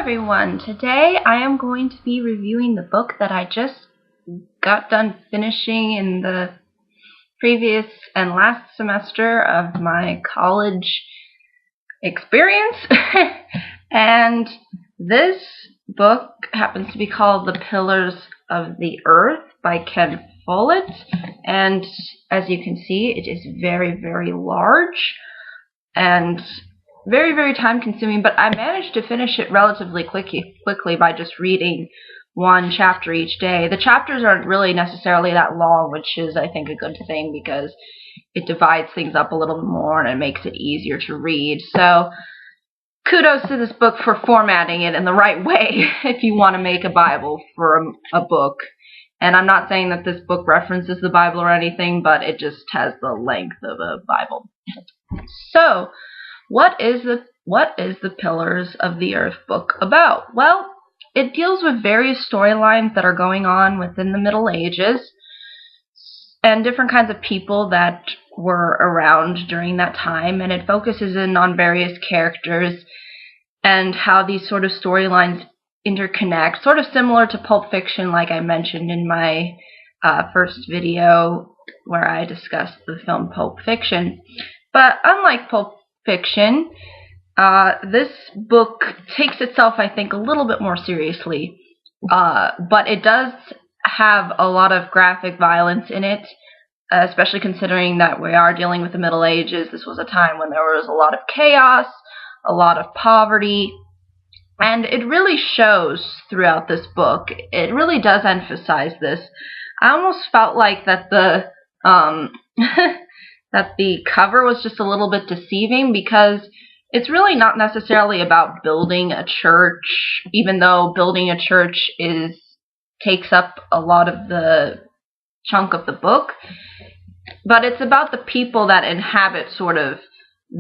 everyone! Today I am going to be reviewing the book that I just got done finishing in the previous and last semester of my college experience. And this book happens to be called The Pillars of the Earth by Ken Follett, and as you can see, it is very, very large and very, very time consuming, but I managed to finish it relatively quickly by just reading one chapter each day. The chapters aren't really necessarily that long, which is, I think, a good thing because it divides things up a little bit more and it makes it easier to read. So kudos to this book for formatting it in the right way if you want to make a Bible for a book. And I'm not saying that this book references the Bible or anything, but it just has the length of a Bible. So, what is the Pillars of the Earth book about? Well, it deals with various storylines that are going on within the Middle Ages and different kinds of people that were around during that time, and it focuses in on various characters and how these sort of storylines interconnect, sort of similar to Pulp Fiction, like I mentioned in my first video where I discussed the film Pulp Fiction. But unlike Pulp Fiction, this book takes itself, I think, a little bit more seriously, but it does have a lot of graphic violence in it, especially considering that we are dealing with the Middle Ages. This was a time when there was a lot of chaos, a lot of poverty, and it really shows throughout this book. It really does emphasize this. I almost felt like that the that the cover was just a little bit deceiving, because it's really not necessarily about building a church, even though building a church takes up a lot of the chunk of the book, but it's about the people that inhabit sort of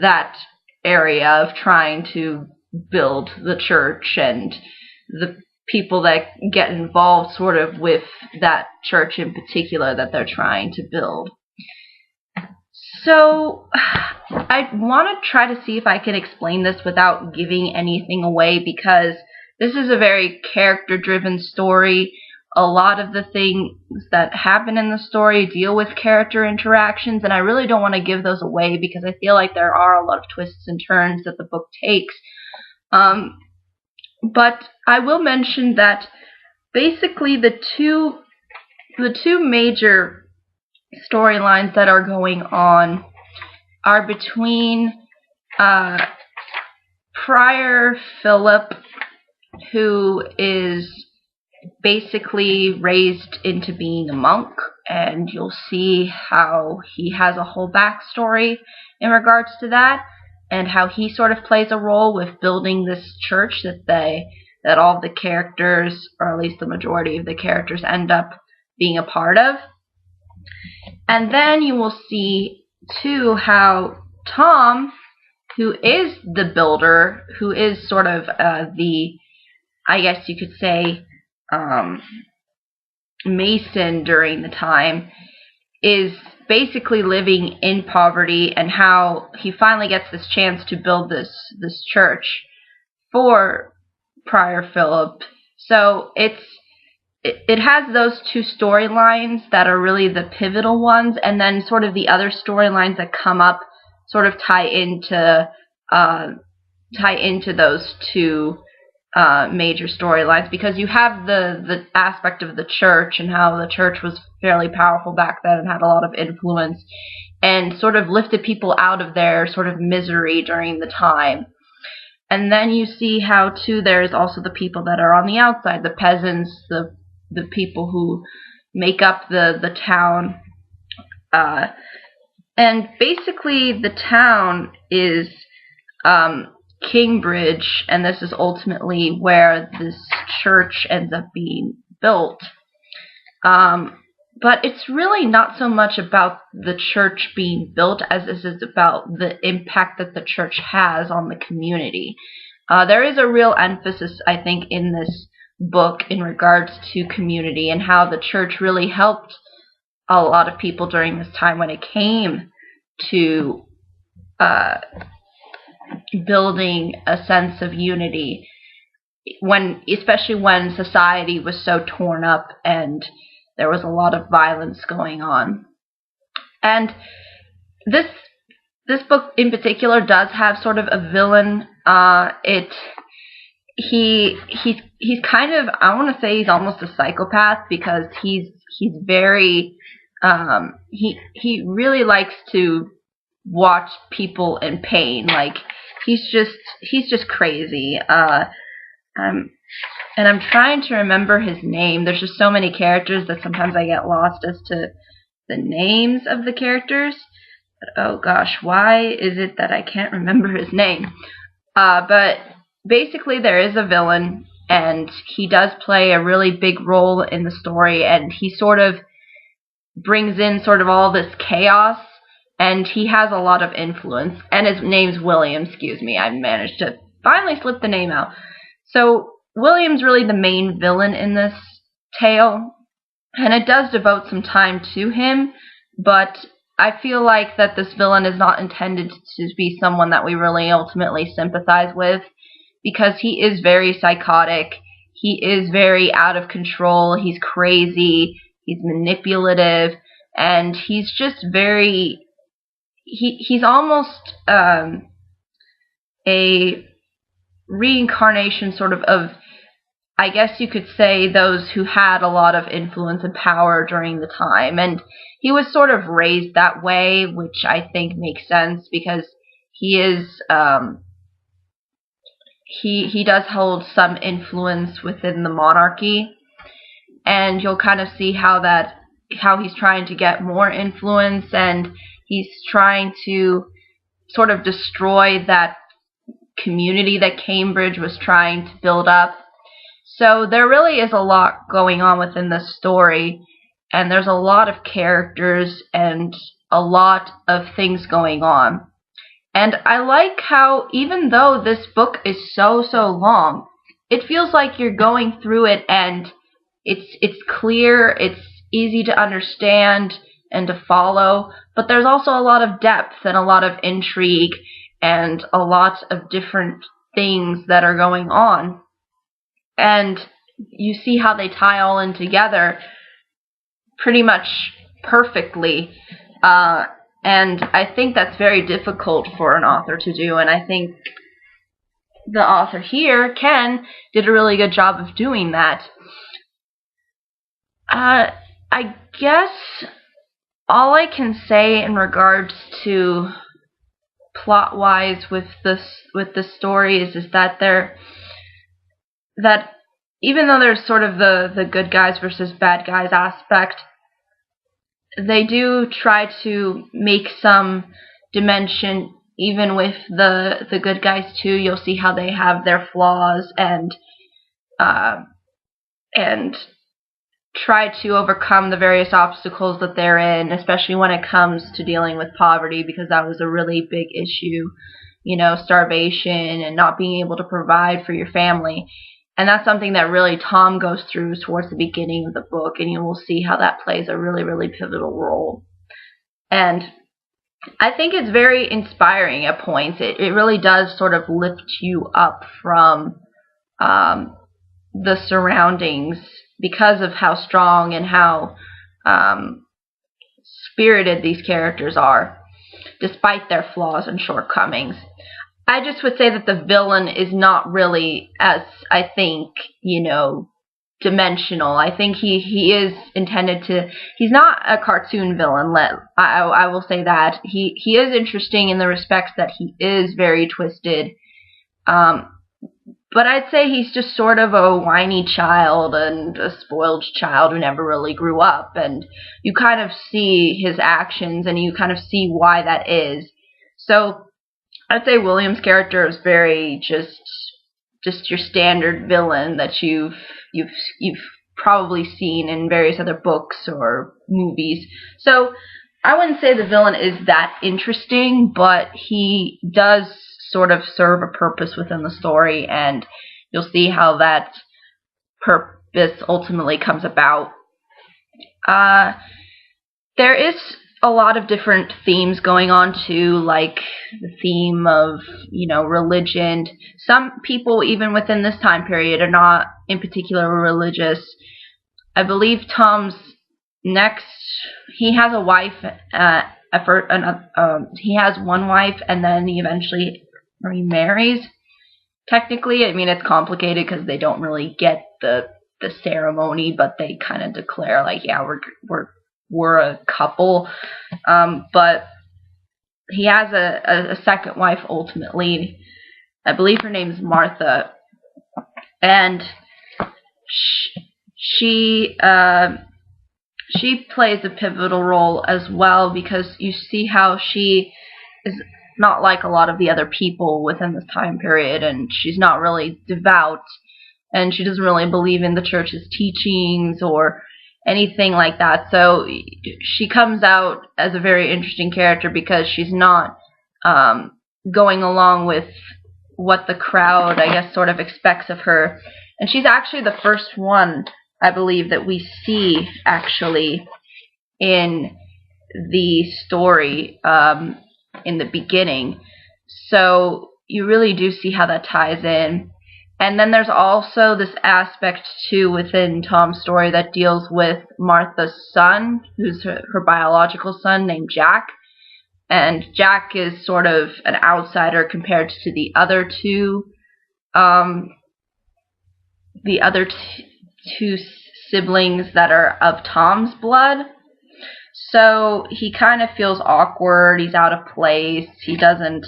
that area of trying to build the church and the people that get involved sort of with that church in particular that they're trying to build. So I want to try to see if I can explain this without giving anything away, because this is a very character-driven story. A lot of the things that happen in the story deal with character interactions, and I really don't want to give those away because I feel like there are a lot of twists and turns that the book takes. But I will mention that basically the two major storylines that are going on are between Prior Philip, who is basically raised into being a monk, and you'll see how he has a whole backstory in regards to that, and how he sort of plays a role with building this church that all the characters, or at least the majority of the characters, end up being a part of. And then you will see, too, how Tom, who is the builder, who is sort of I guess you could say, Mason during the time, is basically living in poverty, and how he finally gets this chance to build this church for Prior Philip. So it has those two storylines that are really the pivotal ones, and then sort of the other storylines that come up sort of tie into those two major storylines, because you have the aspect of the church and how the church was fairly powerful back then and had a lot of influence and sort of lifted people out of their sort of misery during the time. And then you see how, too, there's also the people that are on the outside, the peasants, the people who make up the town. And basically the town is Kingbridge, and this is ultimately where this church ends up being built. But it's really not so much about the church being built as it is about the impact that the church has on the community. There is a real emphasis, I think, in this book in regards to community and how the church really helped a lot of people during this time when it came to building a sense of unity. especially when society was so torn up and there was a lot of violence going on. And this book in particular does have sort of a villain. He's kind of, I want to say he's almost a psychopath, because he's very he really likes to watch people in pain. Like, he's just crazy. And I'm trying to remember his name. There's just so many characters that sometimes I get lost as to the names of the characters. But, oh gosh, why is it that I can't remember his name? But basically there is a villain, and he does play a really big role in the story, and he sort of brings in sort of all this chaos, and he has a lot of influence. And his name's William, excuse me. I managed to finally slip the name out. So William's really the main villain in this tale, and it does devote some time to him, but I feel like that this villain is not intended to be someone that we really ultimately sympathize with, because he is very psychotic, he is very out of control, he's crazy, he's manipulative, and he's just very, he's almost a reincarnation sort of, I guess you could say, those who had a lot of influence and power during the time. And he was sort of raised that way, which I think makes sense, because he is, he does hold some influence within the monarchy. And you'll kind of see how he's trying to get more influence, and he's trying to sort of destroy that community that Cambridge was trying to build up. So there really is a lot going on within this story, and there's a lot of characters and a lot of things going on. And I like how, even though this book is so long, it feels like you're going through it and it's clear, it's easy to understand and to follow, but there's also a lot of depth and a lot of intrigue and a lot of different things that are going on. And you see how they tie all in together pretty much perfectly. And I think that's very difficult for an author to do, and I think the author here, Ken, did a really good job of doing that. I guess all I can say in regards to plot-wise with the story is that that even though there's sort of the good guys versus bad guys aspect, they do try to make some dimension even with the good guys too. You'll see how they have their flaws and try to overcome the various obstacles that they're in, especially when it comes to dealing with poverty, because that was a really big issue, you know, starvation and not being able to provide for your family. And that's something that really Tom goes through towards the beginning of the book, and you will see how that plays a really pivotal role. And I think it's very inspiring at points. It really does sort of lift you up from the surroundings, because of how strong and how spirited these characters are, despite their flaws and shortcomings. I just would say that the villain is not really, as I think, you know, dimensional. I think he is intended to, he's not a cartoon villain, I will say that. He is interesting in the respects that he is very twisted, but I'd say he's just sort of a whiny child and a spoiled child who never really grew up, and you kind of see his actions and you kind of see why that is. So I'd say William's character is very just your standard villain that you've probably seen in various other books or movies. So I wouldn't say the villain is that interesting, but he does sort of serve a purpose within the story, and you'll see how that purpose ultimately comes about. There is a lot of different themes going on too, like the theme of, religion. Some people, even within this time period, are not in particular religious. I believe Tom's next, he has a wife, he has one wife, and then he eventually remarries. Technically, I mean, it's complicated because they don't really get the ceremony, but they kind of declare, like, yeah, we're a couple. But he has a second wife ultimately. I believe her name's Martha, and she plays a pivotal role as well, because you see how she is not like a lot of the other people within this time period, and she's not really devout, and she doesn't really believe in the church's teachings or anything like that. So she comes out as a very interesting character because she's not going along with what the crowd, I guess, sort of expects of her. And she's actually the first one, I believe, that we see actually in the story in the beginning. So you really do see how that ties in. And then there's also this aspect too within Tom's story that deals with Martha's son, who's her biological son, named Jack. And Jack is sort of an outsider compared to the other two siblings that are of Tom's blood. So he kind of feels awkward. He's out of place. He doesn't.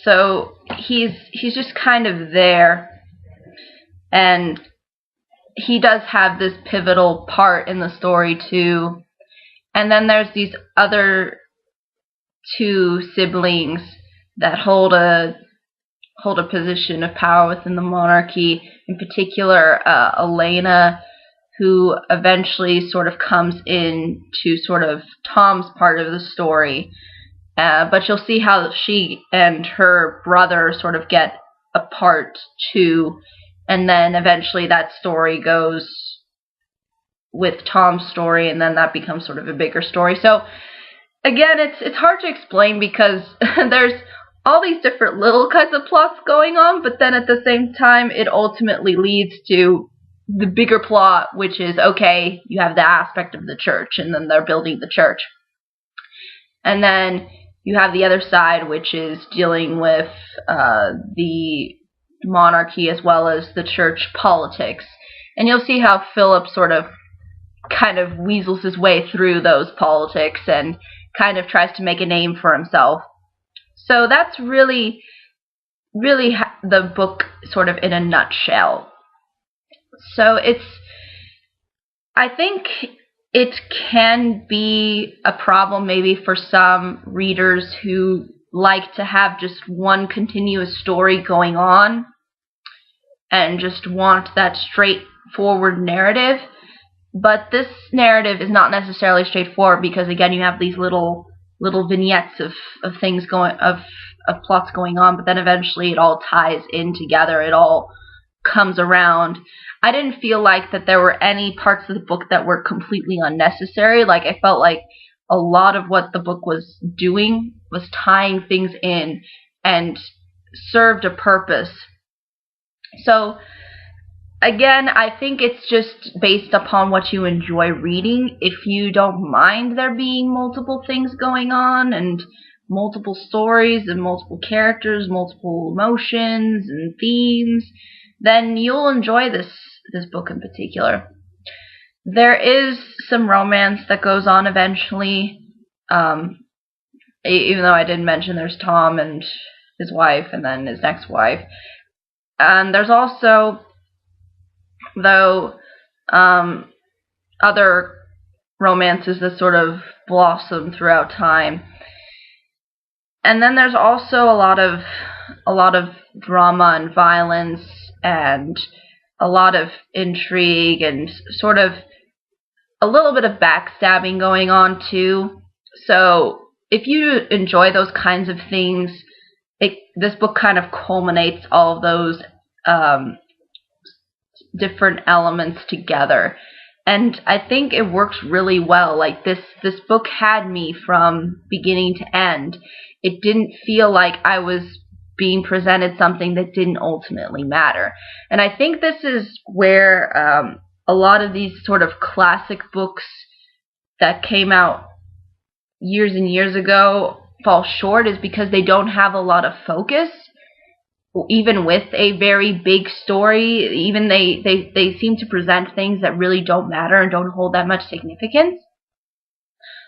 So he's just kind of there, and he does have this pivotal part in the story too. And then there's these other two siblings that hold a position of power within the monarchy. In particular, Elena, who eventually sort of comes in to sort of Tom's part of the story. But you'll see how she and her brother sort of get apart too, and then eventually that story goes with Tom's story, and then that becomes sort of a bigger story. So again, it's hard to explain because there's all these different little kinds of plots going on, but then at the same time it ultimately leads to the bigger plot, which is, okay, you have the aspect of the church, and then they're building the church. And then you have the other side, which is dealing with the monarchy as well as the church politics. And you'll see how Philip sort of kind of weasels his way through those politics and kind of tries to make a name for himself. So that's really the book sort of in a nutshell. So I think it can be a problem maybe for some readers who like to have just one continuous story going on and just want that straightforward narrative. But this narrative is not necessarily straightforward because, again, you have these little vignettes of things of plots going on, but then eventually it all ties in together. It all comes around. I didn't feel like that there were any parts of the book that were completely unnecessary. Like, I felt like a lot of what the book was doing was tying things in and served a purpose. So, again, I think it's just based upon what you enjoy reading. If you don't mind there being multiple things going on and multiple stories and multiple characters, multiple emotions and themes, then you'll enjoy this book in particular. There is some romance that goes on eventually, even though I didn't mention there's Tom and his wife and then his next wife. And there's also, though, other romances that sort of blossom throughout time. And then there's also a lot of drama and violence and a lot of intrigue and sort of a little bit of backstabbing going on too. So if you enjoy those kinds of things, this book kind of culminates all of those different elements together. And I think it works really well. Like this book had me from beginning to end. It didn't feel like I was being presented something that didn't ultimately matter. And I think this is where a lot of these sort of classic books that came out years and years ago fall short, is because they don't have a lot of focus. Even with a very big story, even they seem to present things that really don't matter and don't hold that much significance.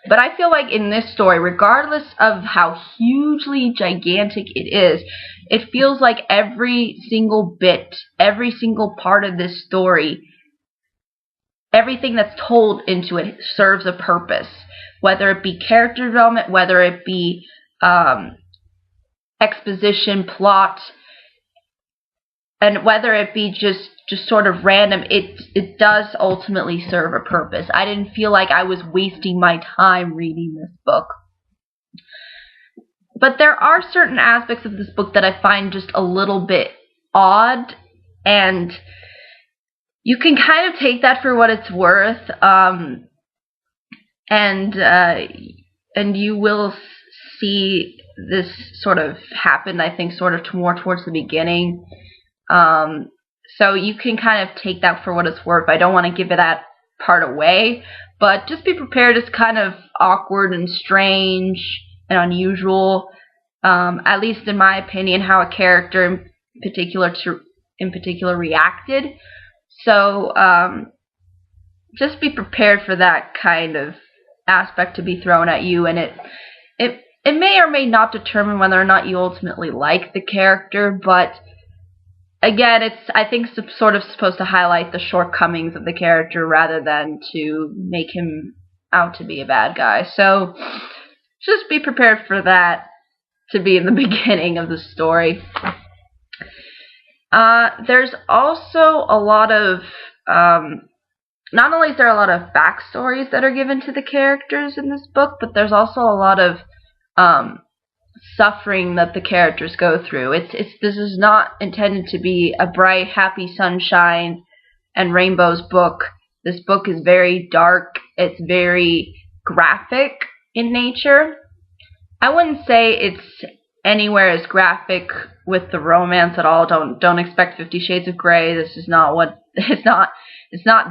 But I feel like in this story, regardless of how hugely gigantic it is, it feels like every single bit, every single part of this story, everything that's told into it serves a purpose. Whether it be character development, whether it be exposition, plot, and whether it be just sort of random, it does ultimately serve a purpose. I didn't feel like I was wasting my time reading this book. But there are certain aspects of this book that I find just a little bit odd, and you can kind of take that for what it's worth, and you will see this sort of happen, I think, sort of more towards the beginning. So you can kind of take that for what it's worth. I don't want to give it that part away, but just be prepared. It's kind of awkward and strange and unusual, at least in my opinion, how a character in particular reacted. So just be prepared for that kind of aspect to be thrown at you, and it may or may not determine whether or not you ultimately like the character, but again, I think it's sort of supposed to highlight the shortcomings of the character rather than to make him out to be a bad guy. So just be prepared for that to be in the beginning of the story. There's also a lot of, not only is there a lot of backstories that are given to the characters in this book, but there's also a lot of suffering that the characters go through. This is not intended to be a bright, happy sunshine and rainbows book. This book is very dark. It's very graphic in nature. I wouldn't say it's anywhere as graphic with the romance at all. Don't expect 50 Shades of Grey. This is not what it's not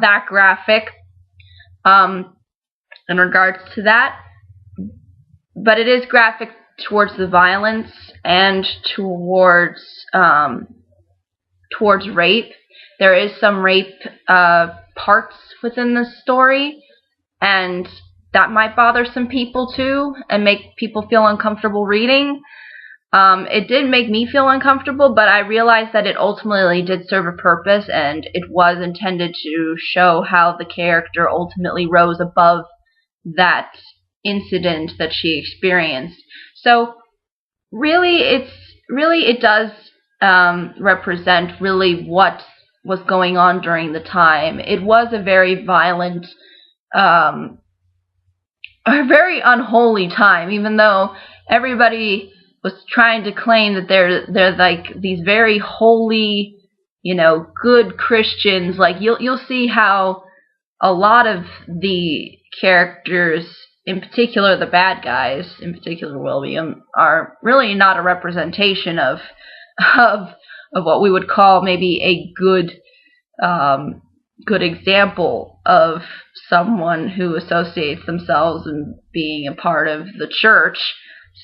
that graphic in regards to that. But it is graphic towards the violence and towards rape. There is some rape parts within the story, and that might bother some people too and make people feel uncomfortable reading. It did make me feel uncomfortable, but I realized that it ultimately did serve a purpose, and it was intended to show how the character ultimately rose above that incident that she experienced. So really it does represent really what was going on during the time. It was a very violent, a very unholy time, even though everybody was trying to claim that they're like these very holy, good Christians. Like you'll see how a lot of the characters, in particular the bad guys, in particular William, are really not a representation of what we would call maybe a good example of someone who associates themselves in being a part of the church.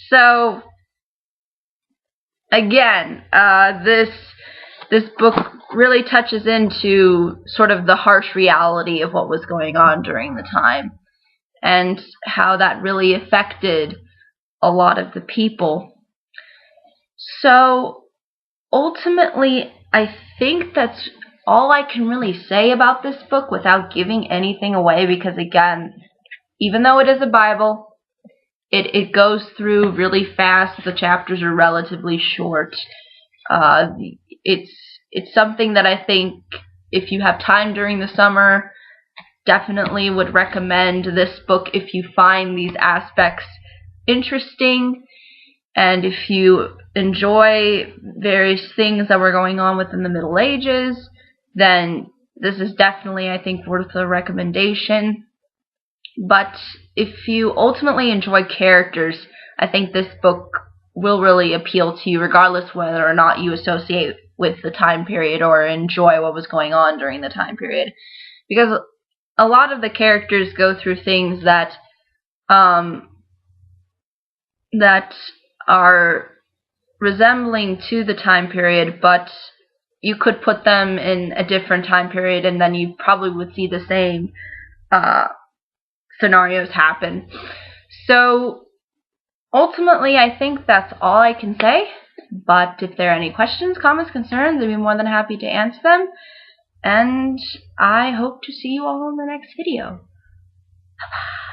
So again, this book really touches into sort of the harsh reality of what was going on during the time, and how that really affected a lot of the people. So ultimately, I think that's all I can really say about this book without giving anything away, because again, even though it is a Bible, it goes through really fast. The chapters are relatively short. It's something that I think if you have time during the summer, definitely would recommend this book if you find these aspects interesting, and if you enjoy various things that were going on within the Middle Ages, then this is definitely, I think, worth a recommendation. But if you ultimately enjoy characters, I think this book will really appeal to you, regardless whether or not you associate with the time period or enjoy what was going on during the time period. Because a lot of the characters go through things that that are resembling to the time period, but you could put them in a different time period and then you probably would see the same scenarios happen. So ultimately, I think that's all I can say. But if there are any questions, comments, concerns, I'd be more than happy to answer them. And I hope to see you all in the next video. Bye-bye.